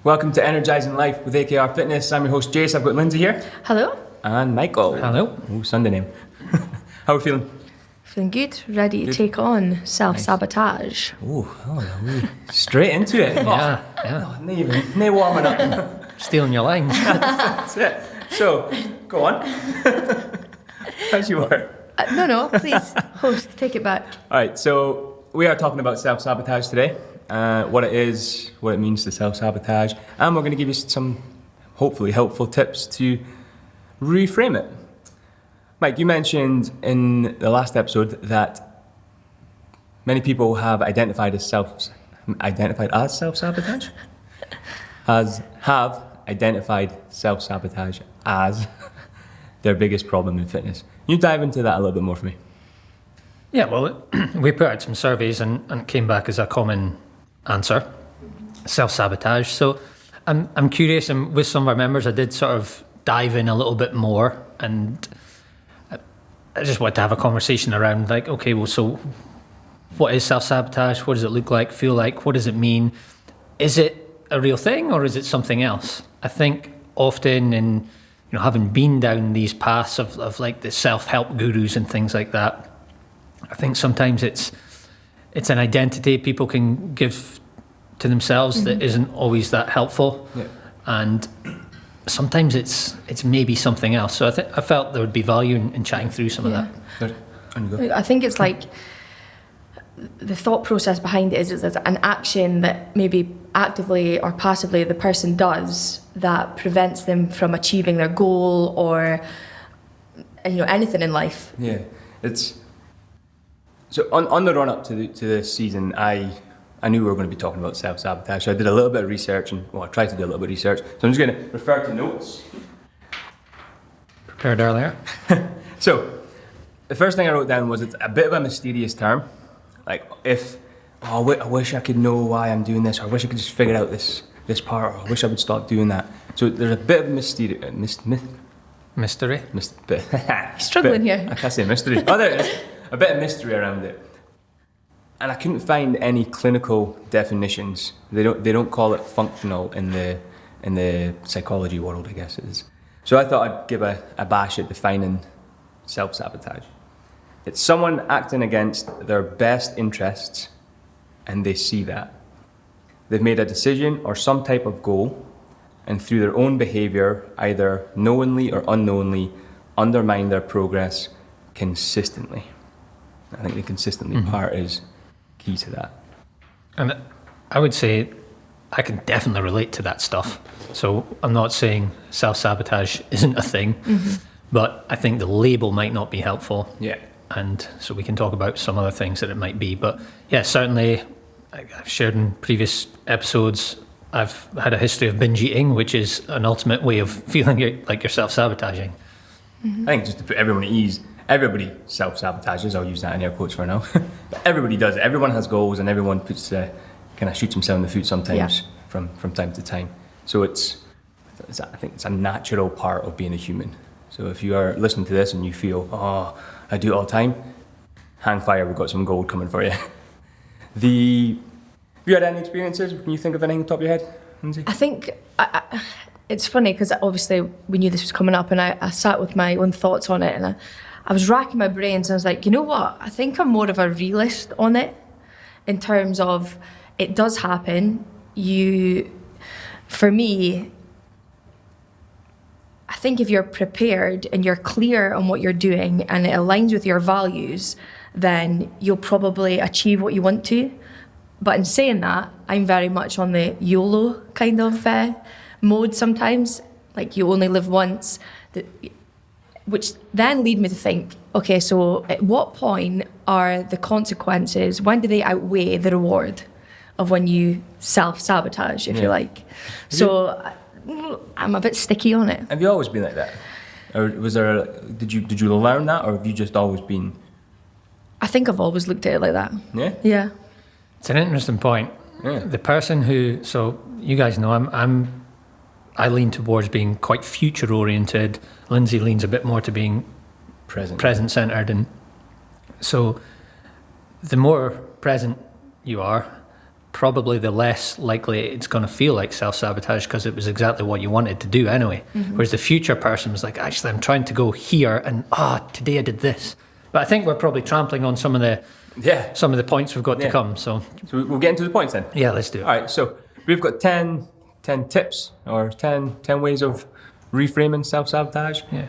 Welcome to Energizing Life with AKR Fitness. I'm your host Jase. I've got Lynsey here. Hello. And Michael. Hello. Ooh, Sunday name. How are we feeling? Feeling good. Ready to take on self-sabotage. Straight into it. Yeah. No warming up. Stealing your lines. That's it. So, go on. How's you were? No, please, host, take it back. All right, so we are talking about self-sabotage today. What it is, what it means to self-sabotage, and we're going to give you some hopefully helpful tips to reframe it. Mike, you mentioned in the last episode that many people have identified as self-sabotage? have identified self-sabotage as their biggest problem in fitness. Can you dive into that a little bit more for me? Yeah, well, we put out some surveys and it came back as a common answer, self-sabotage. So I'm curious, and with some of our members, I did sort of dive in a little bit more, and I just wanted to have a conversation around, like, okay, well, so what is self-sabotage? What does it look like, feel like? What does it mean? Is it a real thing or is it something else? I think often in, having been down these paths of like the self-help gurus and things like that, I think sometimes it's an identity people can give to themselves that isn't always that helpful. Yeah. And sometimes it's maybe something else. So I felt there would be value in chatting through some of that. I think it's like the thought process behind it is an action that maybe actively or passively the person does that prevents them from achieving their goal or anything in life. Yeah, it's so on the run up to this season, I knew we were going to be talking about self-sabotage, so I did a little bit of research, I tried to do a little bit of research. So I'm just going to refer to notes. Prepared earlier. So the first thing I wrote down was it's a bit of a mysterious term. Like I wish I could know why I'm doing this, or I wish I could just figure out this part, or I wish I would stop doing that. So there's a bit of mystery. Mystery? Struggling here. I can't say mystery. Oh, there it is. A bit of mystery around it. And I couldn't find any clinical definitions. They don't call it functional in the psychology world, I guess it is. So I thought I'd give a bash at defining self-sabotage. It's someone acting against their best interests and they see that. They've made a decision or some type of goal, and through their own behavior, either knowingly or unknowingly, undermine their progress consistently. I think the consistently part is key to that. And I would say I can definitely relate to that stuff. So I'm not saying self-sabotage isn't a thing, but I think the label might not be helpful. Yeah. And so we can talk about some other things that it might be. But yeah, certainly I've shared in previous episodes, I've had a history of binge eating, which is an ultimate way of feeling like you're self-sabotaging. I think just to put everyone at ease, everybody self-sabotages. I'll use that in air quotes for now. But everybody does it. Everyone has goals, and everyone shoots himself in the foot sometimes from time to time. So I think it's a natural part of being a human. So if you are listening to this and you feel, I do it all the time, hang fire, we've got some gold coming for you. Have you had any experiences? Can you think of anything on top of your head, Lynsey? I think it's funny because obviously we knew this was coming up, and I sat with my own thoughts on it, and I was racking my brains, and I was like, you know what? I think I'm more of a realist on it in terms of it does happen. For me, I think if you're prepared and you're clear on what you're doing and it aligns with your values, then you'll probably achieve what you want to. But in saying that, I'm very much on the YOLO kind of mode sometimes, like you only live once, which then lead me to think, okay, so at what point are the consequences, when do they outweigh the reward of when you self-sabotage, if you like? So I'm a bit sticky on it. Have you always been like that? Or did you learn that, or have you just always been? I think I've always looked at it like that. Yeah? Yeah. It's an interesting point. Yeah. The person who, so you guys know, I lean towards being quite future oriented. Lynsey leans a bit more to being present centered, and so the more present you are, probably the less likely it's going to feel like self-sabotage, because it was exactly what you wanted to do anyway. Whereas the future person was like, actually, I'm trying to go here, and today I did this. But I think we're probably trampling on some of the points we've got to come. So we'll get into the points then. Yeah, let's do it. All right, so we've got 10 tips or 10 ways of reframing self-sabotage. Yeah.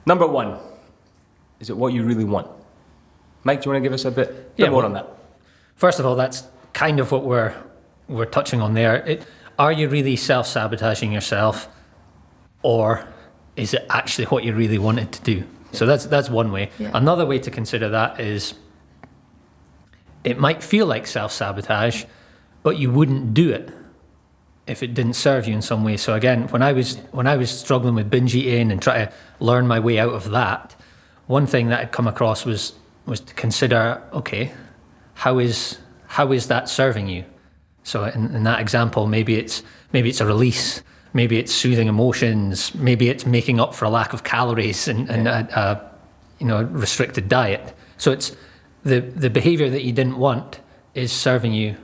Number 1, is it what you really want? Mike, do you want to give us a bit more on that? First of all, that's kind of what we're touching on there. Are you really self-sabotaging yourself, or is it actually what you really wanted to do? So that's one way. Yeah. Another way to consider that is it might feel like self-sabotage, but you wouldn't do it if it didn't serve you in some way. So again, when I was struggling with binge eating and trying to learn my way out of that, one thing that I'd come across was to consider, okay, how is that serving you? So in that example, maybe it's a release, maybe it's soothing emotions, maybe it's making up for a lack of calories and a restricted diet. So it's the behavior that you didn't want is serving you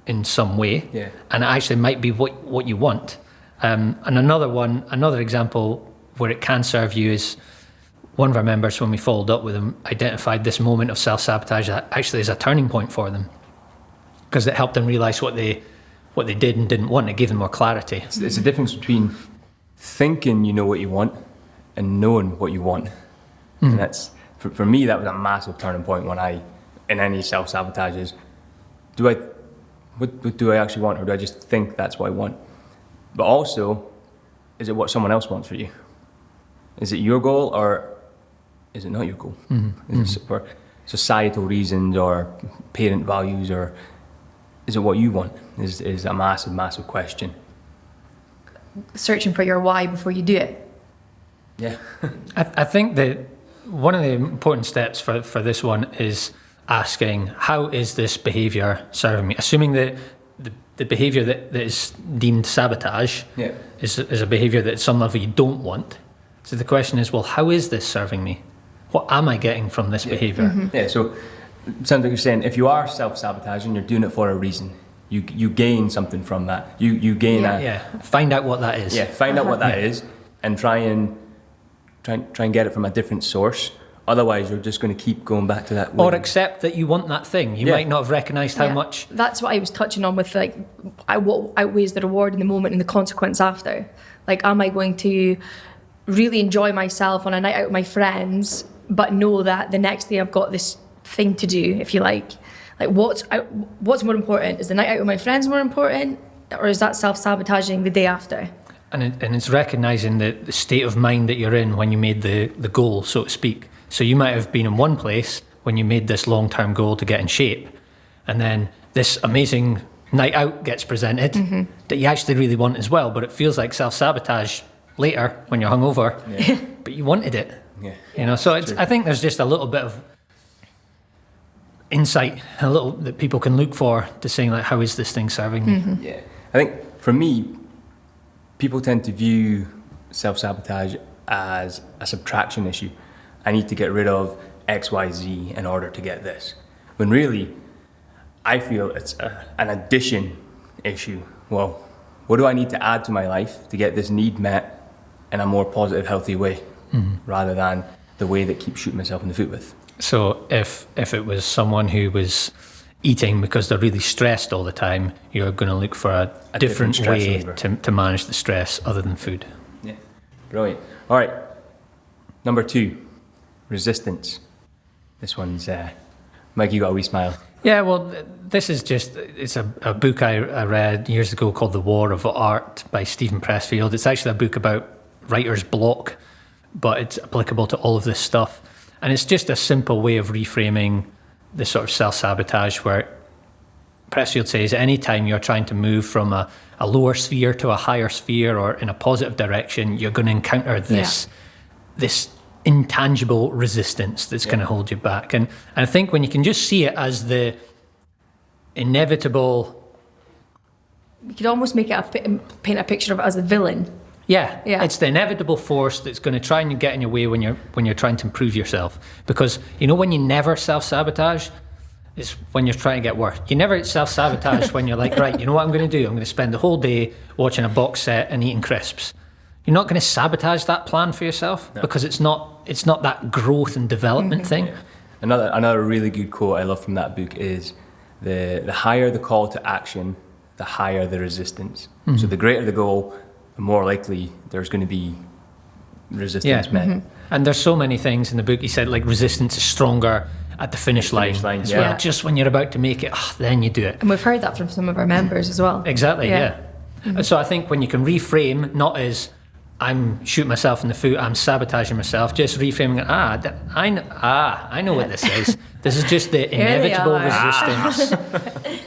in some way, and it actually might be what you want. And another example where it can serve you is one of our members, when we followed up with them, identified this moment of self-sabotage that actually is a turning point for them, because it helped them realize what they did and didn't want. It gave them more clarity. It's the difference between thinking you know what you want and knowing what you want. And that's, for me, that was a massive turning point when in any self-sabotages, what do I actually want, or do I just think that's what I want? But also, is it what someone else wants for you? Is it your goal, or is it not your goal? Is it for societal reasons or parent values, or is it what you want? Is a massive, massive question. Searching for your why before you do it. Yeah. I think that one of the important steps for this one is asking, how is this behaviour serving me? Assuming that the behaviour that is deemed sabotage is a behaviour that at some level you don't want. So the question is, well, how is this serving me? What am I getting from this behaviour? Yeah, so it sounds like you're saying if you are self-sabotaging, you're doing it for a reason. You gain something from that. You gain Find out what that is. Yeah, find out what that is, and try and get it from a different source. Otherwise, you're just going to keep going back to that. Or accept that you want that thing. You might not have recognised how much. That's what I was touching on with what outweighs the reward in the moment and the consequence after. Like, am I going to really enjoy myself on a night out with my friends, but know that the next day I've got this thing to do, if you like? Like, what's more important? Is the night out with my friends more important, or is that self-sabotaging the day after? And it's recognising the state of mind that you're in when you made the goal, so to speak. So you might have been in one place when you made this long-term goal to get in shape, and then this amazing night out gets presented that you actually really want as well, but it feels like self-sabotage later when you're hungover, but you wanted it. So I think there's just a little bit of insight, a little that people can look for to saying, like, how is this thing serving me? Yeah, I think for me, people tend to view self-sabotage as a subtraction issue. I need to get rid of X, Y, Z in order to get this. When really, I feel it's an addition issue. Well, what do I need to add to my life to get this need met in a more positive, healthy way, rather than the way that keeps shooting myself in the foot with? So if it was someone who was eating because they're really stressed all the time, you're going to look for a different way to manage the stress other than food. Yeah, brilliant. All right, number 2. Resistance. This one's, Mike, you got a wee smile. Yeah, well, this is it's a book I read years ago called The War of Art by Stephen Pressfield. It's actually a book about writer's block, but it's applicable to all of this stuff. And it's just a simple way of reframing this sort of self-sabotage, where Pressfield says anytime you're trying to move from a lower sphere to a higher sphere or in a positive direction, you're going to encounter this intangible resistance that's going to hold you back. And I think when you can just see it as the inevitable... You could almost make it paint a picture of it as a villain. Yeah, it's the inevitable force that's going to try and get in your way when you're trying to improve yourself. Because, when you never self-sabotage, is when you're trying to get worse. You never self-sabotage when you're like, right, you know what I'm going to do? I'm going to spend the whole day watching a box set and eating crisps. You're not going to sabotage that plan for yourself because it's not that growth and development thing. Yeah. Another really good quote I love from that book is the higher the call to action, the higher the resistance. So the greater the goal, the more likely there's going to be resistance met. And there's so many things in the book. He said like resistance is stronger at the finish line as well. Yeah. Just when you're about to make it, then you do it. And we've heard that from some of our members as well. Exactly, yeah. So I think when you can reframe, not as I'm shooting myself in the foot, I'm sabotaging myself, just reframing it, I know what this is. This is just the inevitable resistance.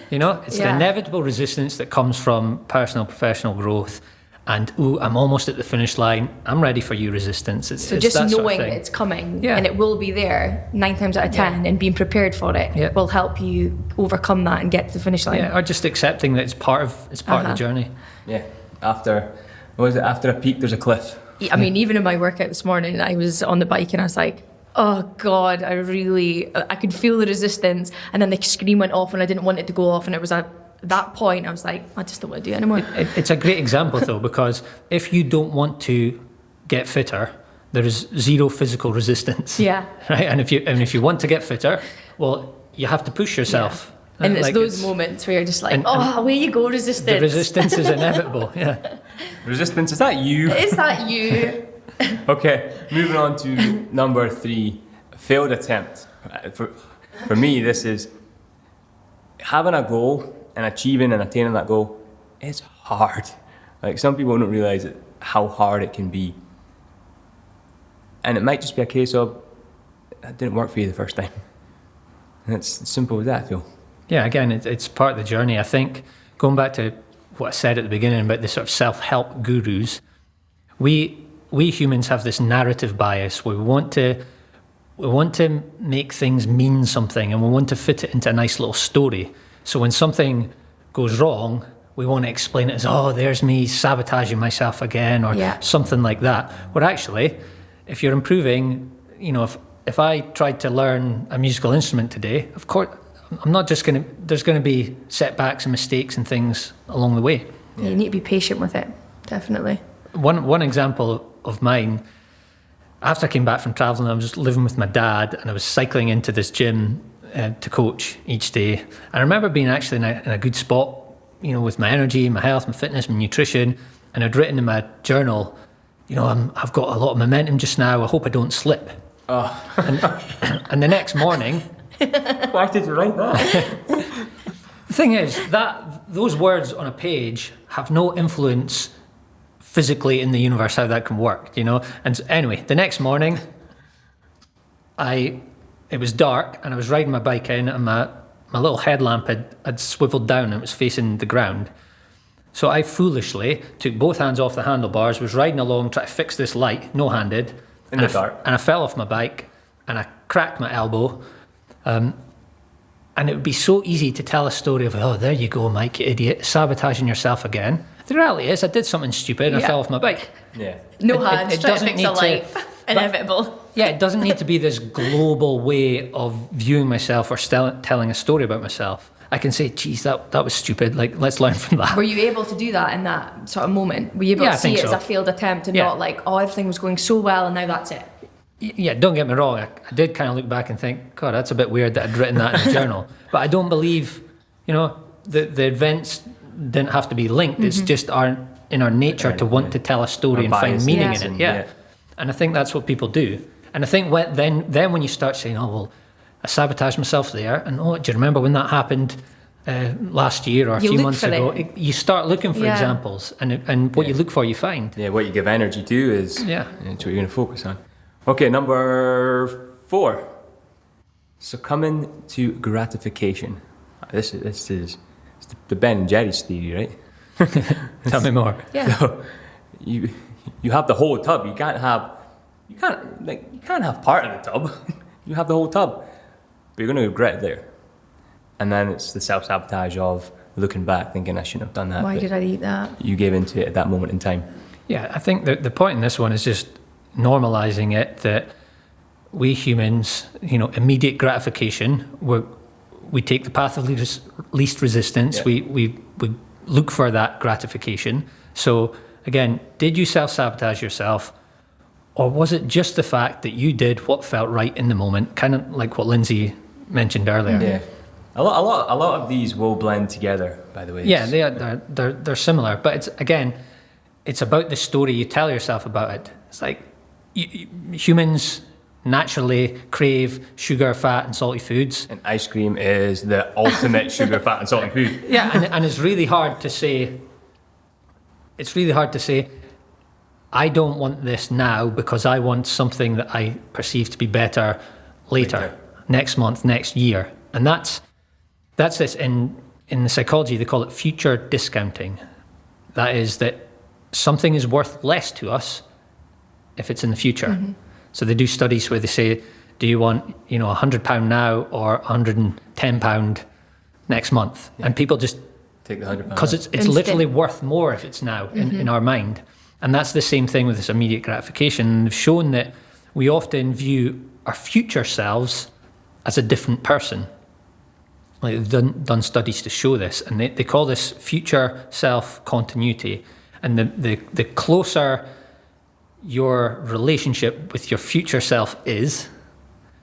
It's the inevitable resistance that comes from personal, professional growth. And, I'm almost at the finish line. I'm ready for you, resistance. It's just that knowing sort of it's coming and it will be there 9 times out of 10 and being prepared for it will help you overcome that and get to the finish line. Yeah, or just accepting that it's part of the journey. Yeah. After a peak, there's a cliff. I mean, even in my workout this morning, I was on the bike and I was like, oh God, I could feel the resistance. And then the screen went off and I didn't want it to go off. And it was at that point, I was like, I just don't want to do it anymore. It's a great example though, because if you don't want to get fitter, there is zero physical resistance. Yeah. Right. And if you want to get fitter, well, you have to push yourself. Yeah. And it's those moments where you're just like, away you go, resistance. The resistance is inevitable. Yeah. Resistance, is that you? Is that you? Okay, moving on to number 3, failed attempt. For me, this is having a goal and achieving and attaining that goal is hard. Like, some people don't realize how hard it can be. And it might just be a case of that didn't work for you the first time. And it's as simple as that, I feel. Yeah, again, it's part of the journey. I think going back to what I said at the beginning about the sort of self-help gurus, we humans have this narrative bias where we want to make things mean something and we want to fit it into a nice little story. So when something goes wrong, we want to explain it as, there's me sabotaging myself again or something like that. Where actually, if you're improving, if I tried to learn a musical instrument today, of course, I'm not just there's going to be setbacks and mistakes and things along the way. Yeah. You need to be patient with it, definitely. One example of mine, after I came back from traveling, I was living with my dad and I was cycling into this gym to coach each day. I remember being actually in a good spot, with my energy, my health, my fitness, my nutrition, and I'd written in my journal, I've got a lot of momentum just now, I hope I don't slip. And the next morning... Why did you write that? The thing is, those words on a page have no influence physically in the universe how that can work, And so, anyway, the next morning, it was dark and I was riding my bike in and my little headlamp had swiveled down and it was facing the ground. So I foolishly took both hands off the handlebars, was riding along, trying to fix this light, no-handed. In the dark. And I fell off my bike and I cracked my elbow. And it would be so easy to tell a story of, there you go, Mike, you idiot, sabotaging yourself again. The reality is I did something stupid and I fell off my bike. Yeah. No hands, trying to fix a light. Inevitable. It doesn't need to be this global way of viewing myself or telling a story about myself. I can say, geez, that was stupid. Like, let's learn from that. Were you able to do that in that sort of moment? Were you able to see it as a failed attempt and not like, everything was going so well and now that's it? Yeah, don't get me wrong. I did kind of look back and think, God, that's a bit weird that I'd written that in a journal. But I don't believe, the events didn't have to be linked. It's just in our nature to want to tell a story and find meaning in it. Yeah. And I think that's what people do. And I think then when you start saying, I sabotaged myself there, and do you remember when that happened last year or a few months ago? You start looking for examples, and what you look for, you find. Yeah, what you give energy to is it's what you're going to focus on. Okay, number 4, succumbing to gratification. This is the Ben and Jerry's theory, right? Tell me more. Yeah. So you have the whole tub. You can't have part of the tub. You have the whole tub, but you're going to regret it there. And then it's the self-sabotage of looking back, thinking I shouldn't have done that. Why did I eat that? You gave into it at that moment in time. Yeah, I think the point in this one is just normalizing it that we humans, immediate gratification, we take the path of least resistance. Yeah. We look for that gratification. So again, did you self-sabotage yourself? Or was it just the fact that you did what felt right in the moment? Kind of like what Lynsey mentioned earlier. Yeah. A lot of these will blend together, by the way. Yeah, they're similar. But it's about the story you tell yourself about it. It's like humans naturally crave sugar, fat, and salty foods. And ice cream is the ultimate sugar, fat, and salty food. Yeah, and it's really hard to say. It's really hard to say, I don't want this now because I want something that I perceive to be better later, next month, next year. And that's this in the psychology, they call it future discounting. That is that something is worth less to us if it's in the future. Mm-hmm. So they do studies where they say, do you want, £100 now or £110 next month? Yeah. And people just take the £100 because it's literally worth more if it's now in our mind. And that's the same thing with this immediate gratification. They've shown that we often view our future selves as a different person. Like they've done studies to show this, and they call this future self continuity. And the closer your relationship with your future self is,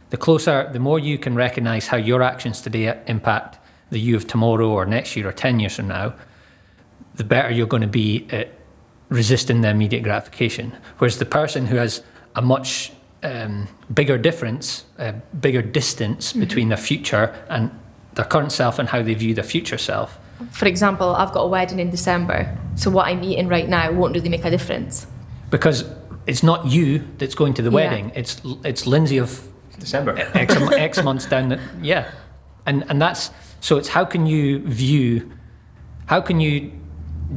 the more you can recognize how your actions today impact the you of tomorrow or next year or 10 years from now, the better you're going to be at resisting the immediate gratification. Whereas the person who has a much bigger difference, a bigger distance between their future and their current self and how they view their future self. For example, I've got a wedding in December, so what I'm eating right now won't really make a difference. Because it's not you that's going to the wedding, it's Lynsey of December. X months down the, yeah. And that's, so it's how can you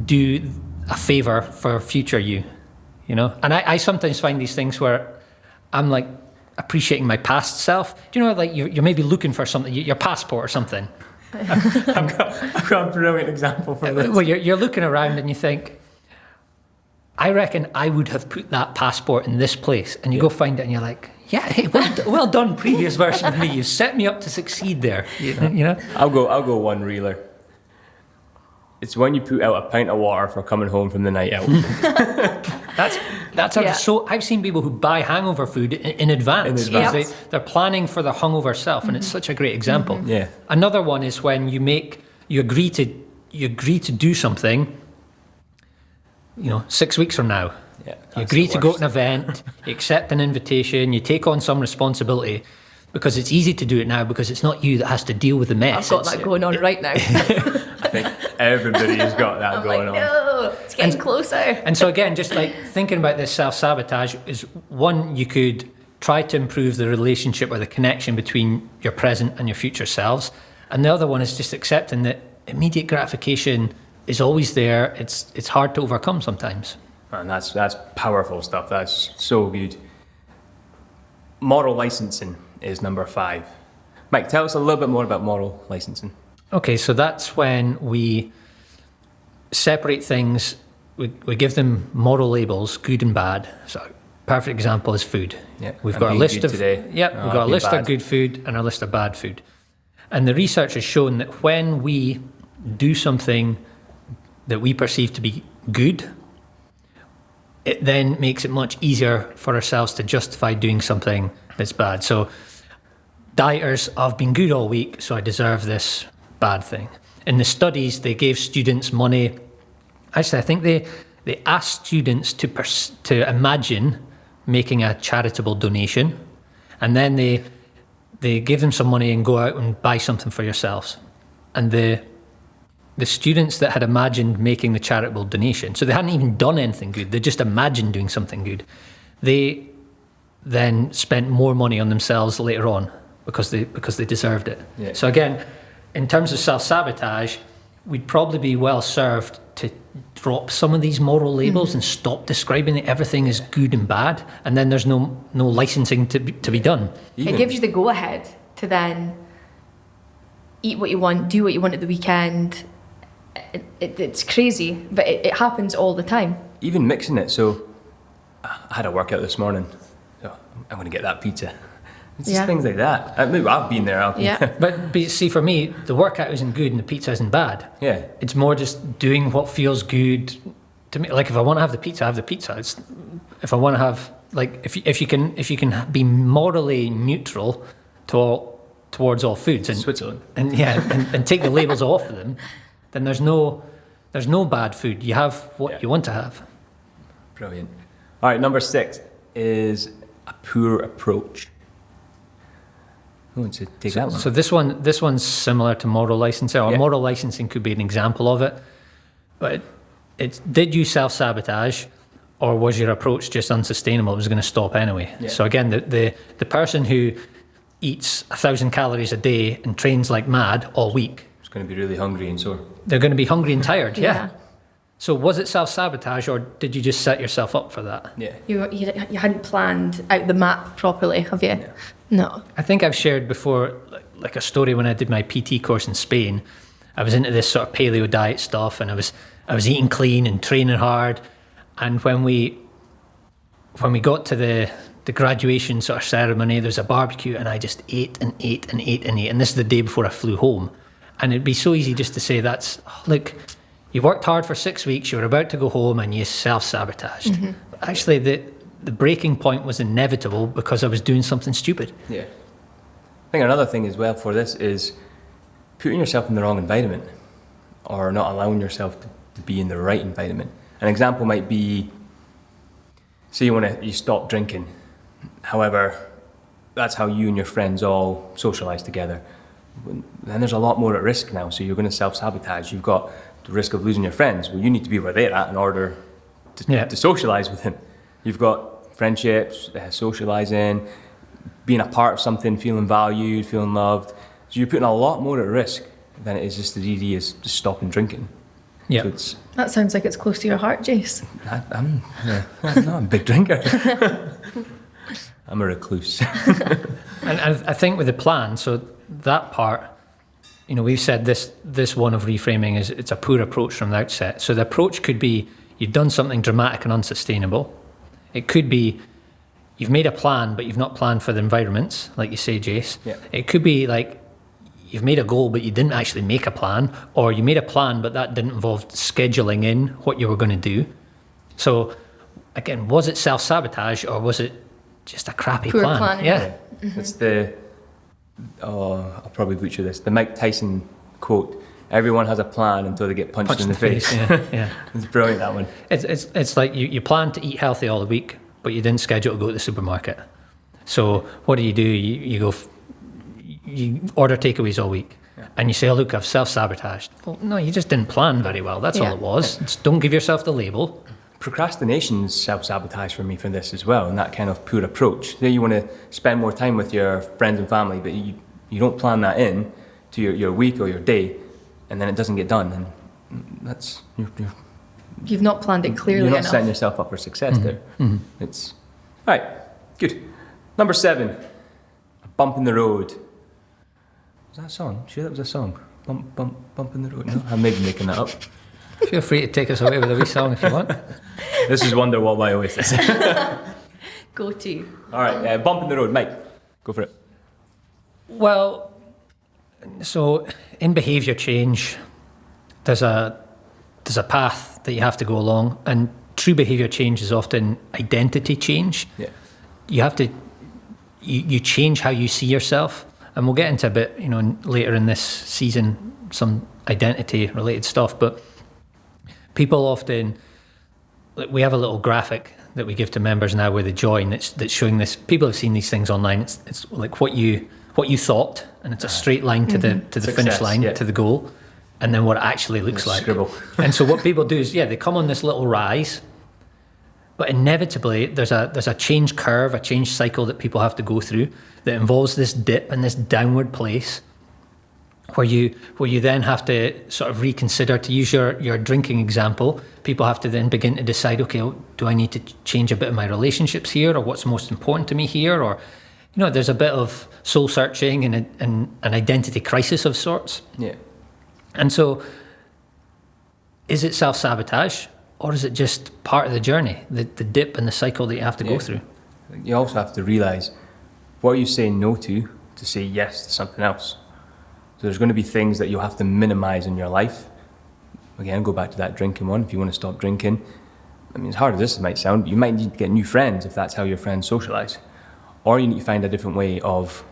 do a favour for future you, And I sometimes find these things where I'm like appreciating my past self. Do you know, like you're maybe looking for something, your passport or something. I've got a brilliant example for this. Well, you're looking around and you think, I reckon I would have put that passport in this place. And you go find it and you're like, yeah, hey, well done, previous version of me. You've set me up to succeed there. You know? I'll go one reeler. It's when you put out a pint of water for coming home from the night out. So I've seen people who buy hangover food in advance. Because they're planning for their hungover self, and it's such a great example. Mm-hmm. Yeah. Another one is when you agree to do something, 6 weeks from now. Yeah, you agree to go to an event, you accept an invitation, you take on some responsibility, because it's easy to do it now because it's not you that has to deal with the mess. I've got that going on right now. I think everybody has got that going on. No, it's getting closer. And so again, just like thinking about this self-sabotage is one, you could try to improve the relationship or the connection between your present and your future selves. And the other one is just accepting that immediate gratification is always there. It's hard to overcome sometimes. And that's powerful stuff. That's so good. Moral licensing is number 5. Mike, tell us a little bit more about moral licensing. Okay, so that's when we separate things, we give them moral labels, good and bad. So a perfect example is food. Yeah, we've got a list of today. We've got a list of good food and a list of bad food. And the research has shown that when we do something that we perceive to be good, it then makes it much easier for ourselves to justify doing something that's bad. So dieters, I've been good all week, so I deserve this bad thing. In the studies, they gave students money. Actually, I think they asked students to imagine making a charitable donation, and then they give them some money and go out and buy something for yourselves. And the students that had imagined making the charitable donation, so they hadn't even done anything good, they just imagined doing something good, they then spent more money on themselves later on because they deserved it. Yeah. So again, in terms of self-sabotage, we'd probably be well served to drop some of these moral labels and stop describing that everything is good and bad, and then there's no licensing to be done. It gives you the go-ahead to then eat what you want, do what you want at the weekend. It's crazy, but it happens all the time. Even mixing it. So I had a workout this morning. So I'm going to get that pizza. It's just things like that. Maybe I've been there. Yeah. But see, for me, the workout isn't good and the pizza isn't bad. Yeah. It's more just doing what feels good to me. Like if I want to have the pizza, I have the pizza. If I want to have, like, if you can be morally neutral towards all foods and Switzerland. and take the labels off of them, then there's no bad food. You have what you want to have. Brilliant. All right, number 6 is a poor approach. Who wants to take that one? So this one's similar to moral licensing, or moral licensing could be an example of it. But did you self-sabotage, or was your approach just unsustainable? It was going to stop anyway. Yeah. So again, the person who eats 1,000 calories a day and trains like mad all week, It's going to be really hungry and sore. they're going to be hungry and tired. Yeah. So was it self-sabotage, or did you just set yourself up for that? Yeah. You hadn't planned out the map properly, have you? No. I think I've shared before, like a story when I did my PT course in Spain. I was into this sort of paleo diet stuff, and I was eating clean and training hard. And when we got to the graduation sort of ceremony, there was a barbecue, and I just ate and ate and ate and ate. And this is the day before I flew home. And it'd be so easy just to say, look, you worked hard for 6 weeks, you were about to go home, and you self-sabotaged. Mm-hmm. But actually, the breaking point was inevitable because I was doing something stupid. Yeah. I think another thing as well for this is putting yourself in the wrong environment, or not allowing yourself to be in the right environment. An example might be, say you stop drinking. However, that's how you and your friends all socialise together. Then there's a lot more at risk now, so you're going to self-sabotage. You've got the risk of losing your friends. Well, you need to be where they're at in order to socialise with them. You've got friendships, socialising, being a part of something, feeling valued, feeling loved. So you're putting a lot more at risk than it is just as easy as just stopping drinking. Yeah. So That sounds like it's close to your heart, Jase. I'm not a big drinker. I'm a recluse. And I think with the plan, so that part, we've said this one of reframing is it's a poor approach from the outset. So the approach could be you've done something dramatic and unsustainable. It could be you've made a plan, but you've not planned for the environments, like you say, Jase. Yeah. It could be like you've made a goal, but you didn't actually make a plan, or you made a plan, but that didn't involve scheduling in what you were going to do. So again, was it self-sabotage, or was it just a crappy Poor plan? planning. Yeah. It's I'll probably butcher this, the Mike Tyson quote, everyone has a plan until they get punched in the face. Yeah. It's brilliant, that one. It's like you plan to eat healthy all the week, but you didn't schedule to go to the supermarket. So what do? You order takeaways all week, and you say, "Oh, look, I've self-sabotaged." Well, no, you just didn't plan very well. That's all it was. Just don't give yourself the label. Procrastination's self-sabotage for me for this as well, and that kind of poor approach. Say you want to spend more time with your friends and family, but you don't plan that in to your week or your day, and then it doesn't get done, and that's You've not planned it clearly you're not enough. setting yourself up for success there. It's all right. Good. Number 7, a bump in the road. Was that a song? Sure, that was a song. Bump in the road. No, I'm maybe making that up. Feel free to take us away with a wee song if you want. This is Wonderwall by Oasis. Go to. All right, bump in the road. Mike, go for it. Well, so in behaviour change, there's a path that you have to go along, and true behaviour change is often identity change. Yeah. You have to you change how you see yourself, and we'll get into a bit, later in this season, some identity related stuff. But people often, we have a little graphic that we give to members now where they join that's showing this. People have seen these things online. It's like what you thought, and it's a straight line to the Success, finish line, to the goal, and then what it actually looks like. Scribble. And so what people do is, they come on this little rise, but inevitably there's a change curve, a change cycle that people have to go through that involves this dip and this downward place where you then have to sort of reconsider. To use your drinking example, people have to then begin to decide, okay, do I need to change a bit of my relationships here, or what's most important to me here, or there's a bit of soul searching and an identity crisis of sorts. Yeah. And so, is it self-sabotage, or is it just part of the journey, the dip and the cycle that you have to go through? You also have to realise what are you saying no to say yes to something else? So there's going to be things that you'll have to minimize in your life. Again, go back to that drinking one. If you want to stop drinking, I mean, as hard as this might sound, you might need to get new friends if that's how your friends socialize. Or you need to find a different way of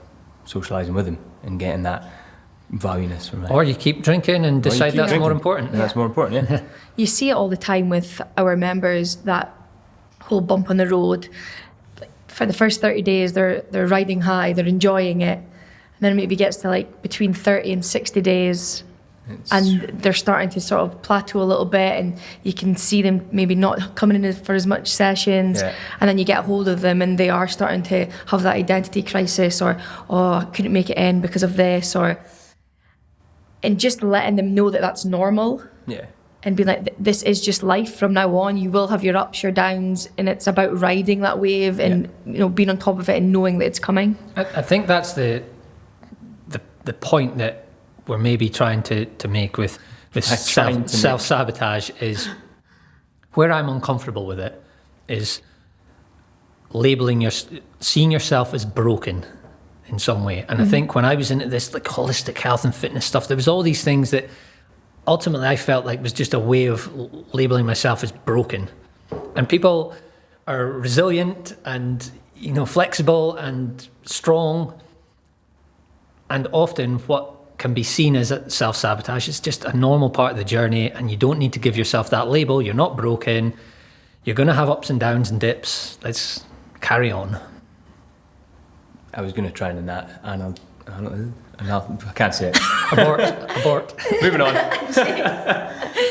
socializing with them and getting that valueness from it. Or you keep drinking and decide that's more important. And that's more important, yeah. You see it all the time with our members, that whole bump on the road. For the first 30 days, they're riding high, they're enjoying it. And then it maybe gets to like between 30 and 60 days, and they're starting to sort of plateau a little bit, and you can see them maybe not coming in for as much sessions. Yeah. And then you get a hold of them and they are starting to have that identity crisis, or, oh, I couldn't make it in because of this, and just letting them know that that's normal. Yeah. And be like, this is just life from now on. You will have your ups, your downs, and it's about riding that wave and being on top of it and knowing that it's coming. I think that's the point that we're maybe trying to make with self-sabotage, is where I'm uncomfortable with it is seeing yourself as broken in some way. And I think when I was into this like holistic health and fitness stuff, there was all these things that ultimately I felt like was just a way of labeling myself as broken. And people are resilient and flexible and strong, and often what can be seen as self-sabotage is just a normal part of the journey, and you don't need to give yourself that label. You're not broken. You're going to have ups and downs and dips. Let's carry on. I was going to try and that, and I can't say it. Abort. Moving on.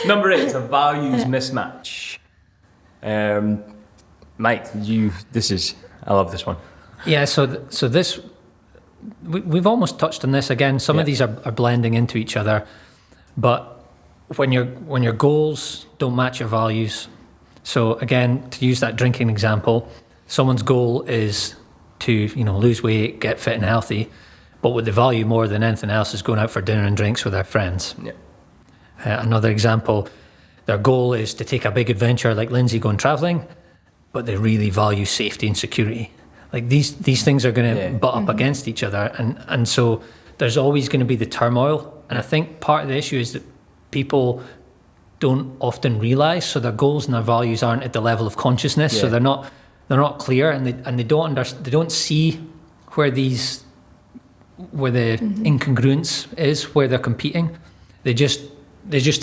Number 8 is a values mismatch. Mike, I love this one. Yeah, so this, we've almost touched on this again. Some of these are blending into each other, but when your goals don't match your values. So again, to use that drinking example, someone's goal is to lose weight, get fit and healthy, but what they value more than anything else is going out for dinner and drinks with their friends. Yeah. Another example, their goal is to take a big adventure like Lynsey going travelling, but they really value safety and security. Like these things are going to butt up against each other, and so there's always going to be the turmoil. And I think part of the issue is that people don't often realise, so their goals and their values aren't at the level of consciousness, so they're not clear, and they don't see where the incongruence is, where they're competing. They just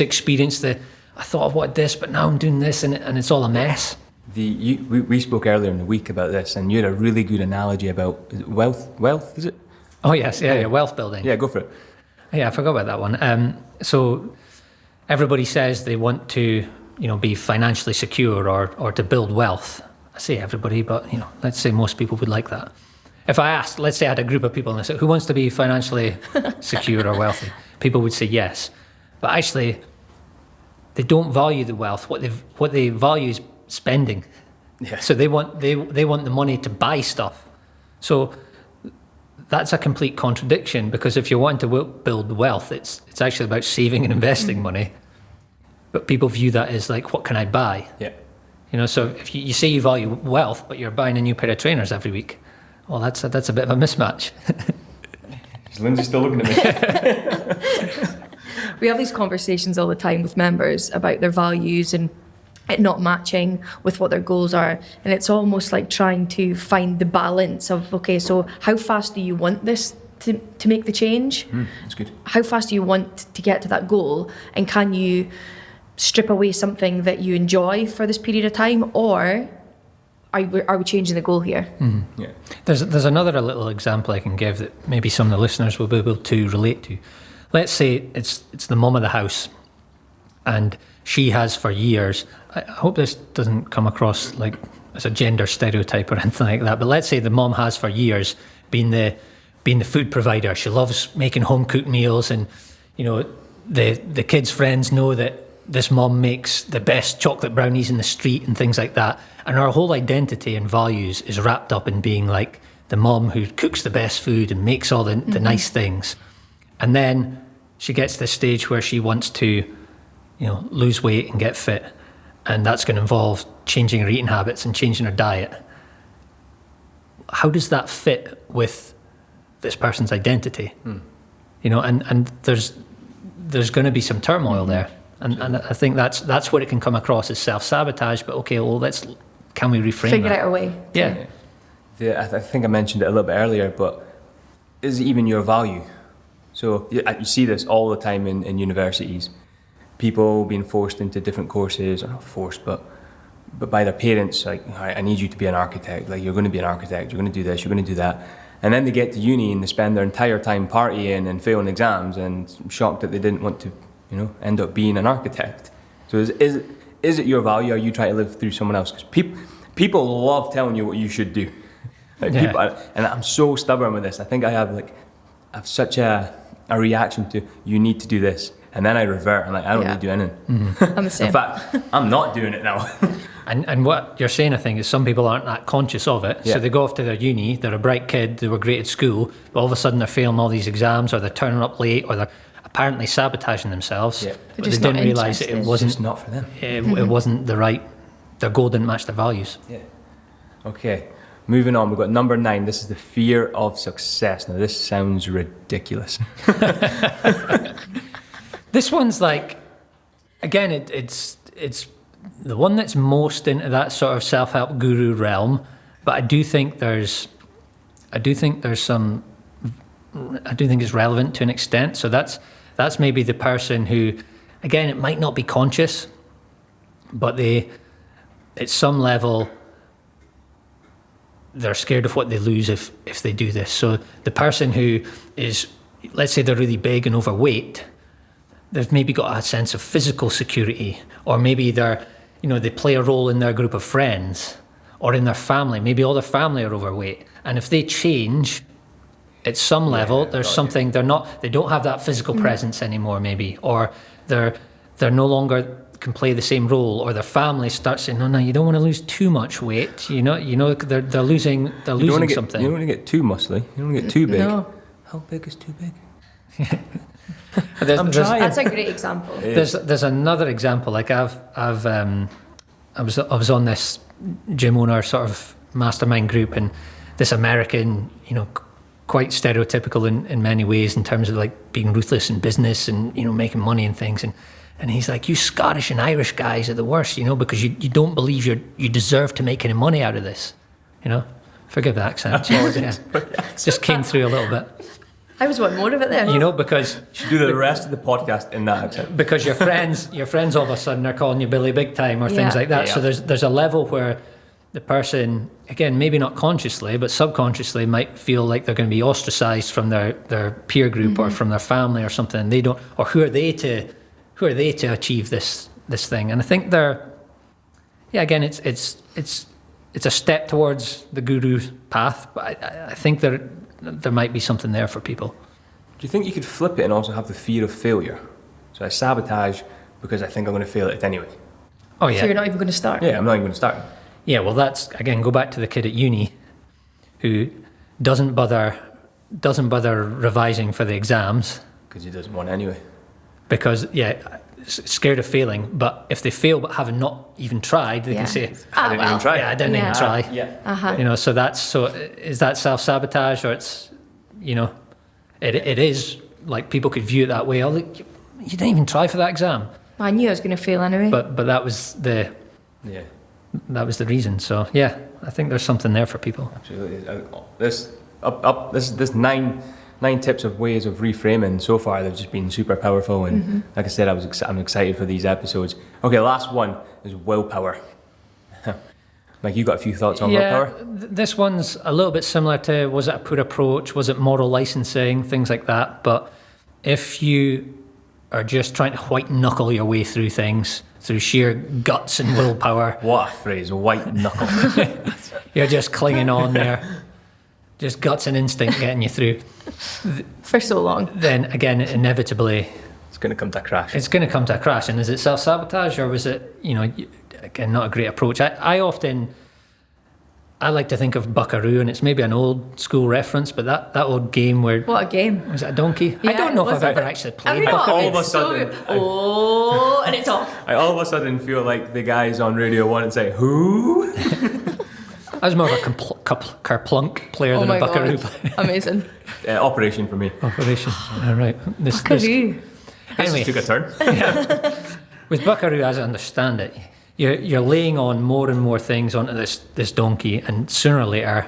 experience I thought I wanted this, but now I'm doing this, and it's all a mess. We spoke earlier in the week about this, and you had a really good analogy about wealth, is it? Oh yes, yeah, wealth building. Yeah, go for it. Yeah, I forgot about that one. So everybody says they want to, be financially secure or to build wealth. I say everybody, but let's say most people would like that. If I asked, let's say I had a group of people and I said, who wants to be financially secure or wealthy? People would say yes. But actually, they don't value the wealth. What they value is spending. Yeah. So they want the money to buy stuff. So that's a complete contradiction, because if you're wanting to build wealth, it's actually about saving and investing money. But people view that as like, what can I buy? Yeah. So if you say you value wealth, but you're buying a new pair of trainers every week, well, that's a bit of a mismatch. Is Lynsey still looking at me? We have these conversations all the time with members about their values and it not matching with what their goals are. And it's almost like trying to find the balance of, okay, so how fast do you want this to make the change? That's good. How fast do you want to get to that goal? And can you strip away something that you enjoy for this period of time? Or are we changing the goal here? Mm-hmm. Yeah. There's another little example I can give that maybe some of the listeners will be able to relate to. Let's say it's the mum of the house, and she has for years, I hope this doesn't come across like as a gender stereotype or anything like that, but let's say the mum has for years been the food provider. She loves making home cooked meals, and the kids' friends know that this mum makes the best chocolate brownies in the street and things like that. And her whole identity and values is wrapped up in being like the mum who cooks the best food and makes all the nice things. And then she gets to this stage where she wants to, lose weight and get fit. And that's going to involve changing her eating habits and changing her diet. how does that fit with this person's identity? You know, and there's going to be some turmoil there, and I think that's what it can come across as self-sabotage. But okay, well, can we reframe Figure that? out a way. Yeah. I think I mentioned it a little bit earlier, but is it even your value? So you see this all the time in universities. People being forced into different courses, or not forced, but by their parents, like, all right, I need you to be an architect. Like, you're going to be an architect. You're going to do this. You're going to do that. And then they get to uni and they spend their entire time partying and failing exams, and I'm shocked that they didn't want to, end up being an architect. So is it your value, or are you trying to live through someone else? Because people love telling you what you should do. People, and I'm so stubborn with this. I think I have such a reaction to, you need to do this. And then I revert. I'm like, I don't need to do anything. I'm the same. In fact, I'm not doing it now. And what you're saying, I think, is some people aren't that conscious of it. Yeah. So they go off to their uni, they're a bright kid, they were great at school, but all of a sudden they're failing all these exams, or they're turning up late, or they're apparently sabotaging themselves. Yeah. But just they didn't not realise it interested. wasn't It's not for them. It wasn't their goal didn't match their values. Yeah. Okay. Moving on, we've got number 9. This is the fear of success. Now, this sounds ridiculous. This one's like, again, it's the one that's most into that sort of self-help guru realm, but I do think it's relevant to an extent. So that's maybe the person who, again, it might not be conscious, but at some level, they're scared of what they lose if they do this. So the person who is, let's say they're really big and overweight, they've maybe got a sense of physical security, or maybe they play a role in their group of friends or in their family. Maybe all their family are overweight. And if they change at some level, there's something, they don't have that physical presence anymore maybe, or they're no longer can play the same role, or their family starts saying, no, you don't want to lose too much weight. They're losing something. You don't want to get too muscly. You don't want to get too big. No. How big is too big? I'm trying. That's a great example. There's another example. Like I was on this gym owner sort of mastermind group, and this American, quite stereotypical in many ways in terms of like being ruthless in business and making money and things, and he's like, you Scottish and Irish guys are the worst, because you don't believe you deserve to make any money out of this, Forgive the accent. Just came through a little bit. I was wanting more of it there. Because You should do the rest of the podcast in that accent. because your friends all of a sudden are calling you Billy Big Time or things Yeah. like that. Yeah. So there's a level where the person, again, maybe not consciously, but subconsciously might feel like they're going to be ostracized from their peer group or from their family or something. And they don't, or who are they to achieve this thing? And I think again, it's a step towards the guru path, but I think there might be something there for people. Do you think you could flip it and also have the fear of failure? So I sabotage because I think I'm going to fail at it anyway. Oh yeah. So you're not even going to start. Yeah, I'm not even going to start. Yeah, well, that's, again, go back to the kid at uni who doesn't bother revising for the exams Because he doesn't want anyway. because, scared of failing. But if they fail but having not even tried, they can say, I didn't even try. yeah, I didn't even try. Yeah. So is that self-sabotage, or it's, it is, like, people could view it that way. Oh, look, you didn't even try for that exam. I knew I was going to fail anyway. But that was the reason. So, yeah, I think there's something there for people. Absolutely. This nine tips of ways of reframing so far, they've just been super powerful, and like I said, I'm excited for these episodes. Okay, last one is willpower. Mike, you got a few thoughts on willpower? This one's a little bit similar to, was it a poor approach, was it moral licensing, things like that. But if you are just trying to white knuckle your way through things through sheer guts and willpower, What a phrase, white knuckle. you're just clinging on there, just guts and instinct getting you through, For so long. then again, inevitably, It's going to come to a crash. it's going to come to a crash. And is it self-sabotage, or was it, again, not a great approach? I like to think of Buckaroo, and it's maybe an old school reference, but that old game where, What a game. was it a donkey? I Yeah, don't know if was I've it? ever actually played Have you not? Buckaroo. All of a It's so sudden, good. Oh, and it's off. I all of a sudden feel like the guys on Radio 1 and say, who? I was more of a kerplunk player Oh than my a buckaroo God. player. Amazing. Operation for me. Operation. All right. Buckaroo. Anyway, Took a turn. with buckaroo, as I understand it, you're laying on more and more things onto this donkey, and sooner or later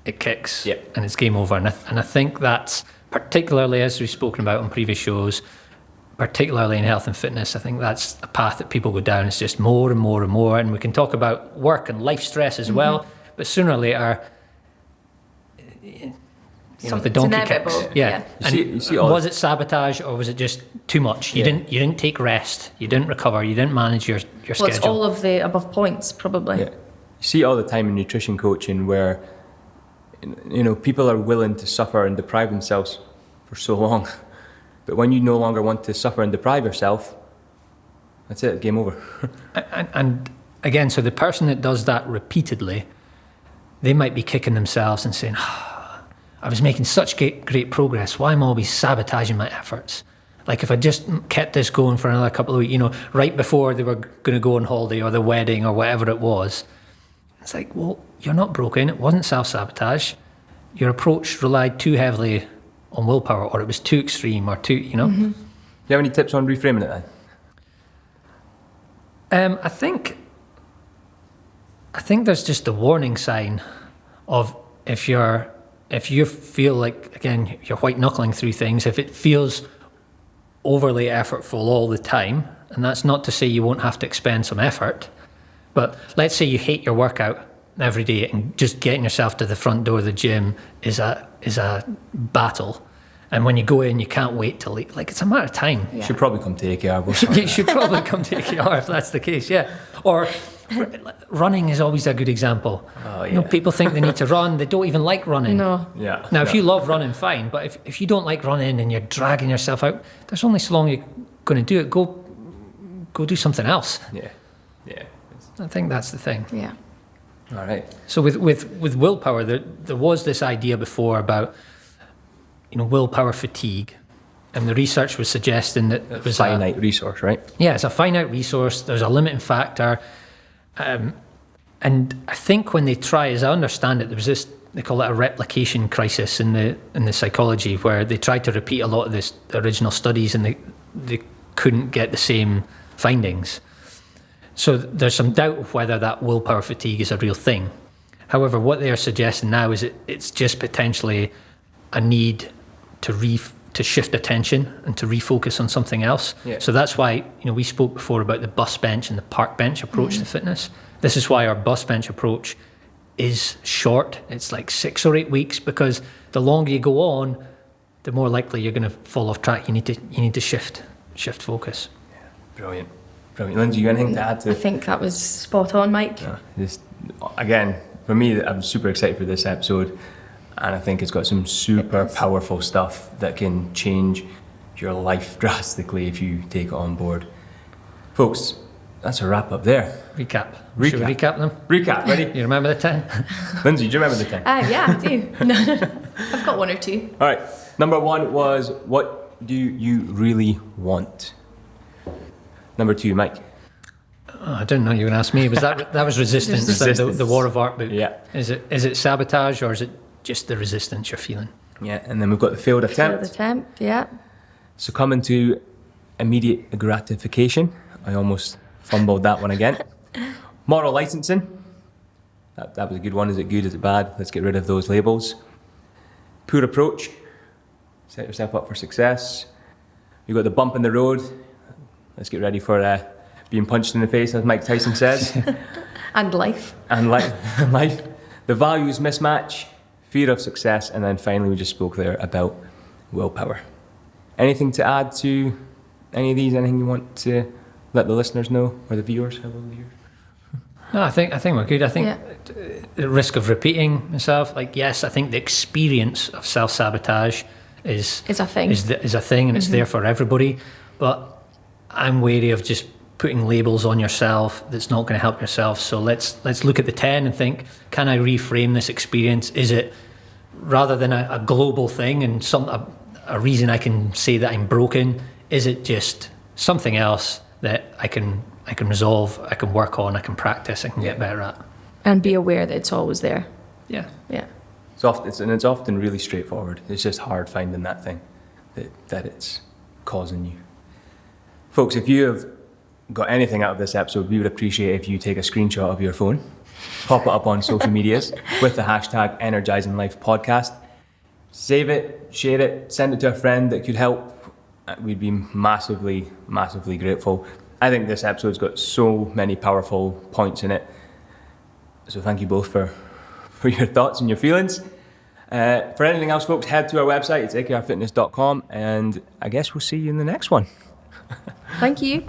it kicks, Yep. and it's game over. And I think that's particularly, as we've spoken about on previous shows, particularly in health and fitness, I think that's a path that people go down. It's just more and more and more, and we can talk about work and life stress as well. But sooner or later, the donkey it's kicks. inevitable. Yeah. You see And all was it sabotage, or was it just too much? You didn't take rest. You didn't recover. You didn't manage your Well, schedule. it's all of the above points, probably. Yeah. You see it all the time in nutrition coaching where, people are willing to suffer and deprive themselves for so long. But when you no longer want to suffer and deprive yourself, that's it, game over. And again, so the person that does that repeatedly, they might be kicking themselves and saying, I was making such great progress. Why am I always sabotaging my efforts? Like if I just kept this going for another couple of weeks, right before they were going to go on holiday or the wedding or whatever it was. It's like, well, you're not broken. It wasn't self-sabotage. Your approach relied too heavily on willpower, or it was too extreme, or too, Do you have any tips on reframing it then? I think there's just a warning sign of if you feel like, again, you're white knuckling through things, if it feels overly effortful all the time, and that's not to say you won't have to expend some effort, but let's say you hate your workout every day and just getting yourself to the front door of the gym is a battle. And when you go in, you can't wait till it's a matter of time. You should probably come to AKR. You should probably come to AKR if that's the case, yeah. Or running is always a good example. Oh, yeah. People think they need to run. They don't even like running. No. Yeah. Now, if you love running, fine. But if you don't like running and you're dragging yourself out, there's only so long you're going to do it. Go do something else. Yeah. I think that's the thing. Yeah. All right. So with willpower, there was this idea before about willpower fatigue, and the research was suggesting that it was finite resource, right? Yeah, it's a finite resource. There's a limiting factor, and I think when they try, as I understand it, there was this, they call it a replication crisis in the psychology, where they tried to repeat a lot of the original studies and they couldn't get the same findings. So there's some doubt of whether that willpower fatigue is a real thing. However, what they are suggesting now is it's just potentially a need to shift attention and to refocus on something else. Yeah. So that's why we spoke before about the bus bench and the park bench approach to fitness. This is why our bus bench approach is short. It's like 6 or 8 weeks, because the longer you go on, the more likely you're going to fall off track. You need to shift focus. Brilliant. Lynsey, you got anything to add to? I think that was spot on, Mike. Again, for me, I'm super excited for this episode, and I think it's got some super powerful stuff that can change your life drastically if you take it on board. Folks, that's a wrap up there. Recap. Should we recap them? Recap, ready? You remember the 10? Lynsey, do you remember the 10? Yeah, I do. I've got one or two. All right. Number 1 was, what do you really want? Number 2, Mike. Oh, I didn't know you were going to ask me. Was that was resistance? Resistance. The War of Art book. Yeah. Is it sabotage, or is it just the resistance you're feeling? Yeah, and then we've got the failed attempt. Failed attempt, yeah. Succumbing to immediate gratification. I almost fumbled that one again. Moral licensing. That was a good one. Is it good? Is it bad? Let's get rid of those labels. Poor approach. Set yourself up for success. You've got the bump in the road. Let's get ready for being punched in the face, as Mike Tyson says. And life. and life. The values mismatch. Fear of success. And then finally, we just spoke there about willpower. Anything to add to any of these? Anything you want to let the listeners know, or the viewers? Hello, viewers. No, I think we're good. I think Yeah. the risk of repeating myself, yes, I think the experience of self-sabotage is a thing. Is a thing, and it's there for everybody. But I'm wary of just putting labels on yourself that's not going to help yourself. So let's look at the 10 and think, can I reframe this experience? Is it, rather than a global thing and a reason I can say that I'm broken, is it just something else that I can resolve, I can work on, I can practice, I can get better at? And be aware that it's always there. Yeah. Yeah. It's often really straightforward. It's just hard finding that thing that it's causing you. Folks, if you have got anything out of this episode, we would appreciate if you take a screenshot of your phone, pop it up on social medias with the hashtag Energising Life Podcast. Save it, share it, send it to a friend that could help. We'd be massively, massively grateful. I think this episode's got so many powerful points in it. So thank you both for your thoughts and your feelings. For anything else, folks, head to our website. It's akrfitness.com, and I guess we'll see you in the next one. Thank you.